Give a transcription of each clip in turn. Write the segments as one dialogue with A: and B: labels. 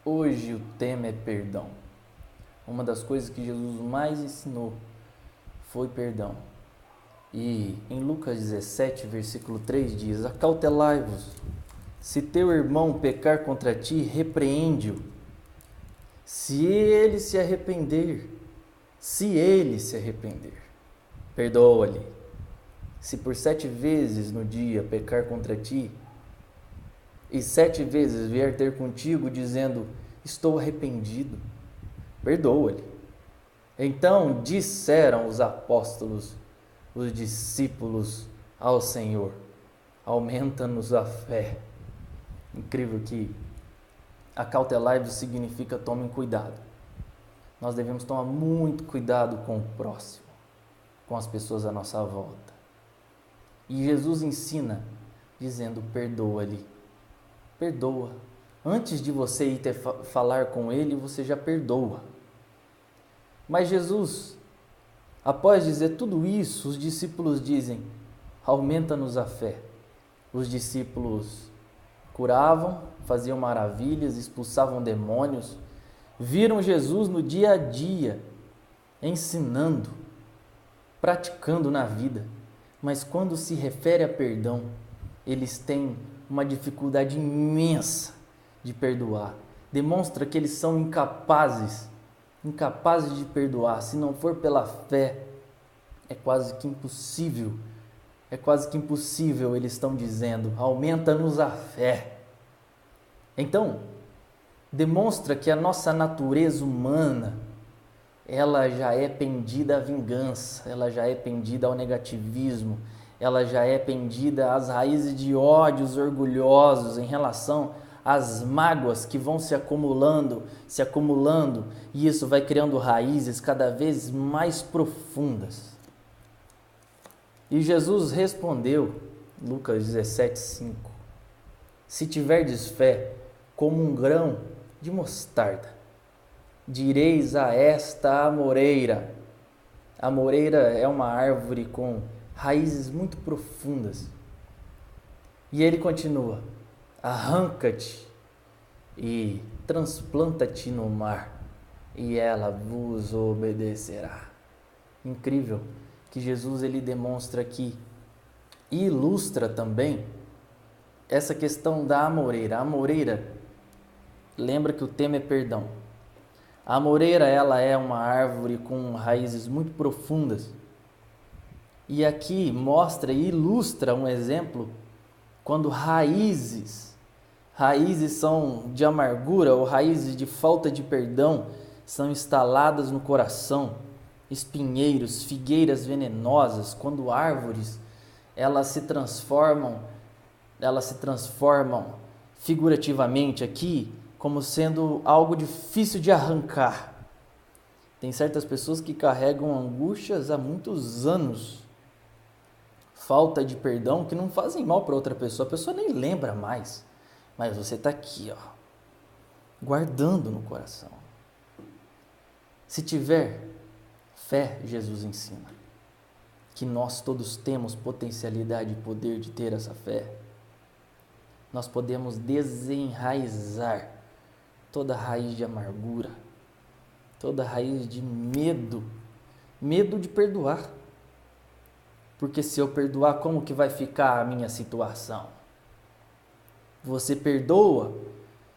A: Hoje o tema é perdão. Uma das coisas que Jesus mais ensinou foi perdão. E em Lucas 17, versículo 3 diz: Acautelai-vos, se teu irmão pecar contra ti, repreende-o. Se ele se arrepender, perdoa-lhe. Se por 7 vezes no dia pecar contra ti, e 7 vezes vier ter contigo dizendo, estou arrependido, perdoa-lhe. Então disseram os apóstolos, os discípulos ao Senhor, aumenta-nos a fé. Incrível que acautelai-vos significa tomem cuidado. Nós devemos tomar muito cuidado com o próximo, com as pessoas à nossa volta. E Jesus ensina dizendo, perdoa-lhe. Perdoa. Antes de você ir falar com ele, você já perdoa. Mas Jesus, após dizer tudo isso, os discípulos dizem, aumenta-nos a fé. Os discípulos curavam, faziam maravilhas, expulsavam demônios, viram Jesus no dia a dia, ensinando, praticando na vida. Mas quando se refere a perdão, eles têm uma dificuldade imensa de perdoar. Demonstra que eles são incapazes de perdoar. Se não for pela fé, é quase que impossível. Eles estão dizendo, aumenta-nos a fé. Então, demonstra que a nossa natureza humana, ela já é pendida à vingança, ela já é pendida ao negativismo, ela já é pendida às raízes de ódios orgulhosos em relação às mágoas que vão se acumulando, e isso vai criando raízes cada vez mais profundas. E Jesus respondeu, Lucas 17:5, se tiverdes fé como um grão de mostarda, direis a esta amoreira. A amoreira é uma árvore com raízes muito profundas. E ele continua, arranca-te e transplanta-te no mar, e ela vos obedecerá. Incrível que Jesus ele demonstra aqui e ilustra também essa questão da amoreira. A amoreira, lembra que o tema é perdão. A amoreira, ela é uma árvore com raízes muito profundas. E aqui mostra e ilustra um exemplo quando raízes são de amargura ou raízes de falta de perdão são instaladas no coração, espinheiros, figueiras venenosas, quando árvores elas se transformam figurativamente aqui como sendo algo difícil de arrancar. Tem certas pessoas que carregam angústias há muitos anos, falta de perdão, que não fazem mal para outra pessoa, a pessoa nem lembra mais, mas você está aqui, guardando no coração. Se tiver fé, Jesus ensina que nós todos temos potencialidade e poder de ter essa fé. Nós podemos desenraizar toda raiz de amargura, toda raiz de medo de perdoar. Porque se eu perdoar, como que vai ficar a minha situação? Você perdoa,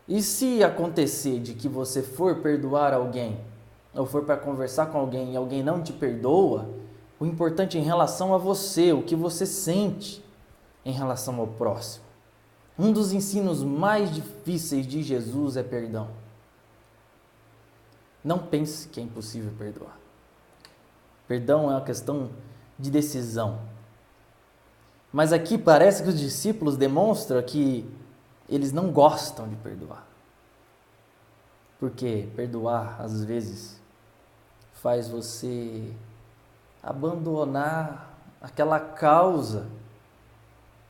A: e se acontecer de que você for perdoar alguém, ou for para conversar com alguém e alguém não te perdoa, o importante em relação a você, o que você sente em relação ao próximo. Um dos ensinos mais difíceis de Jesus é perdão. Não pense que é impossível perdoar. Perdão é uma questão de decisão. Mas aqui parece que os discípulos demonstram que eles não gostam de perdoar. Porque perdoar, às vezes, faz você abandonar aquela causa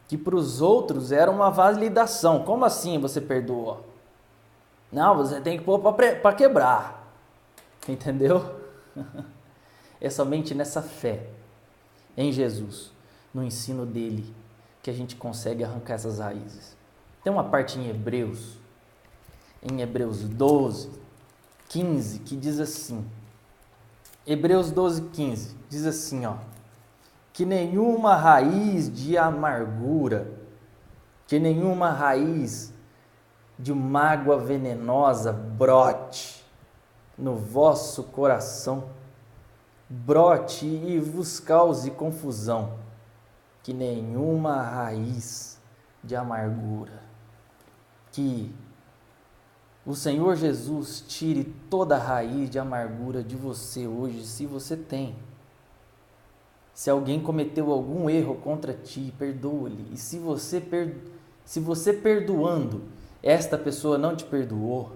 A: que para os outros era uma validação. Como assim você perdoa? Não, você tem que pôr para quebrar. Entendeu? É somente nessa fé em Jesus, no ensino dele, que a gente consegue arrancar essas raízes. Tem uma parte em Hebreus em Hebreus 12, 15, que diz assim, Hebreus 12, 15, diz assim, ó, que nenhuma raiz de amargura, que nenhuma raiz de mágoa venenosa brote no vosso coração, brote e vos cause confusão, que nenhuma raiz de amargura, que o Senhor Jesus tire toda a raiz de amargura de você hoje, se você tem. Se alguém cometeu algum erro contra ti, perdoa-lhe. E se você perdoando, esta pessoa não te perdoou,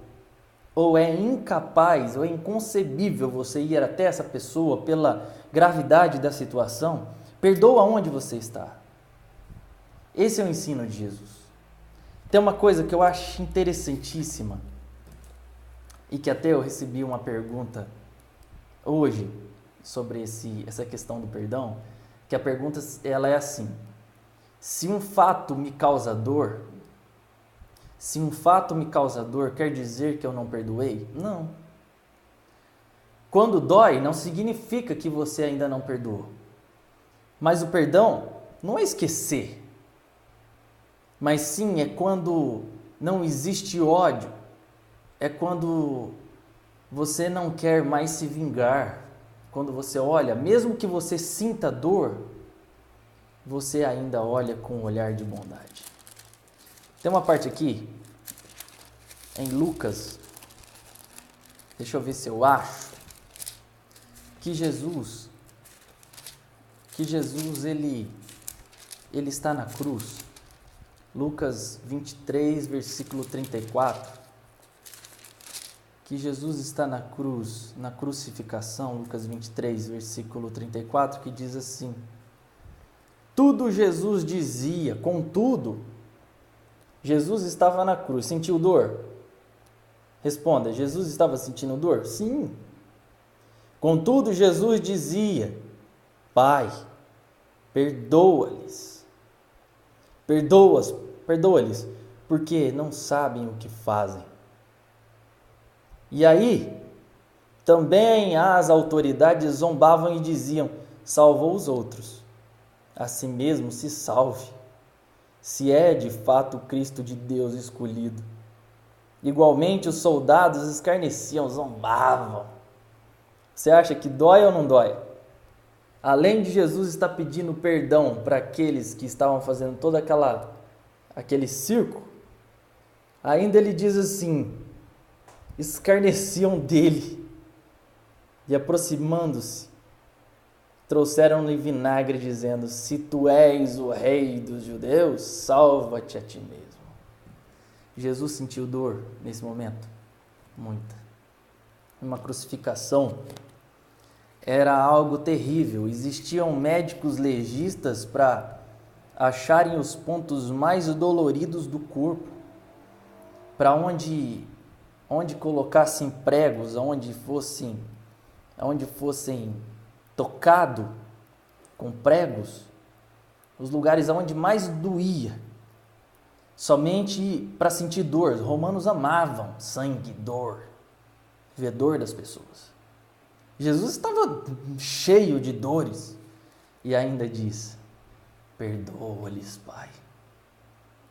A: ou é incapaz, ou é inconcebível você ir até essa pessoa pela gravidade da situação, perdoa onde você está. Esse é o ensino de Jesus. Tem uma coisa que eu acho interessantíssima, e que até eu recebi uma pergunta hoje sobre essa questão do perdão, que a pergunta ela é assim: se um fato me causa dor, quer dizer que eu não perdoei? Não. Quando dói, não significa que você ainda não perdoou. Mas o perdão não é esquecer, mas sim é quando não existe ódio, é quando você não quer mais se vingar, quando você olha, mesmo que você sinta dor, você ainda olha com um olhar de bondade. Tem uma parte aqui, em Lucas, deixa eu ver se eu acho, que Jesus ele está na cruz. Lucas 23, versículo 34. Que Jesus está na cruz, na crucificação, Lucas 23, versículo 34, que diz assim: tudo Jesus dizia, contudo, Jesus estava na cruz, sentiu dor? Responda, Jesus estava sentindo dor? Sim. Contudo, Jesus dizia: Pai, perdoa-lhes, porque não sabem o que fazem. E aí, também as autoridades zombavam e diziam: salvou os outros, a si mesmo se salve, se é de fato o Cristo de Deus escolhido. Igualmente os soldados escarneciam, zombavam. Você acha que dói ou não dói? Além de Jesus estar pedindo perdão para aqueles que estavam fazendo todo aquele circo, ainda ele diz assim: escarneciam dele e, aproximando-se, trouxeram-lhe vinagre, dizendo: se tu és o rei dos judeus, salva-te a ti mesmo. Jesus sentiu dor nesse momento? Muita. Uma crucificação era algo terrível. Existiam médicos legistas para acharem os pontos mais doloridos do corpo, para onde colocassem pregos, onde fossem tocado com pregos, os lugares onde mais doía, somente para sentir dor. Os romanos amavam sangue, dor, ver dor das pessoas. Jesus estava cheio de dores e ainda diz: perdoa-lhes, Pai,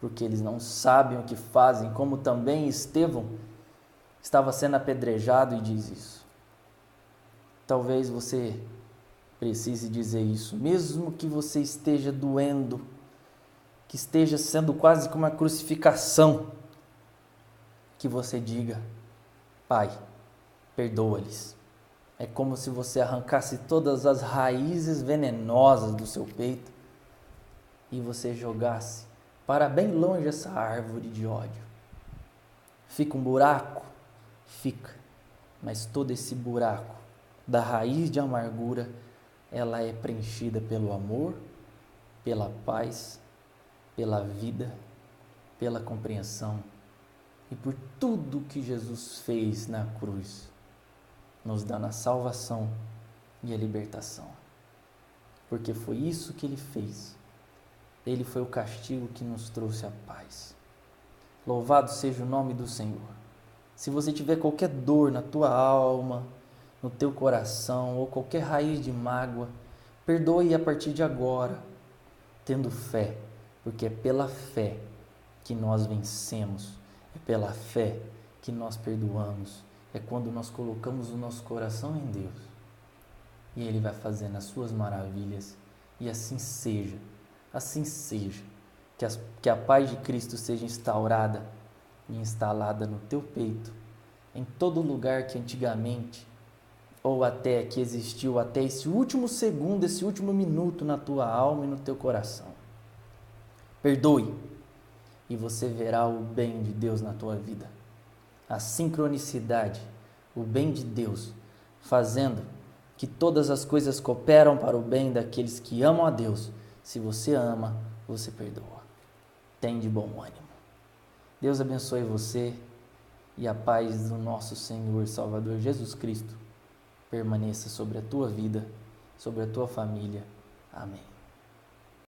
A: porque eles não sabem o que fazem, como também Estevão estava sendo apedrejado e diz isso. Talvez você precise dizer isso, mesmo que você esteja doendo, que esteja sendo quase como uma crucificação, que você diga: Pai, perdoa-lhes. É como se você arrancasse todas as raízes venenosas do seu peito e você jogasse para bem longe essa árvore de ódio. Fica um buraco? Fica, mas todo esse buraco da raiz de amargura, ela é preenchida pelo amor, pela paz, pela vida, pela compreensão e por tudo que Jesus fez na cruz, nos dando a salvação e a libertação. Porque foi isso que Ele fez. Ele foi o castigo que nos trouxe a paz. Louvado seja o nome do Senhor. Se você tiver qualquer dor na tua alma, no teu coração, ou qualquer raiz de mágoa, perdoe a partir de agora, tendo fé, porque é pela fé que nós vencemos, é pela fé que nós perdoamos, é quando nós colocamos o nosso coração em Deus, e Ele vai fazendo as suas maravilhas, e assim seja, que a paz de Cristo seja instaurada e instalada no teu peito, em todo lugar que antigamente, ou até que existiu até esse último segundo, esse último minuto na tua alma e no teu coração. Perdoe e você verá o bem de Deus na tua vida. A sincronicidade, o bem de Deus, fazendo que todas as coisas cooperam para o bem daqueles que amam a Deus. Se você ama, você perdoa. Tem de bom ânimo. Deus abençoe você e a paz do nosso Senhor e Salvador Jesus Cristo permaneça sobre a tua vida, sobre a tua família. Amém.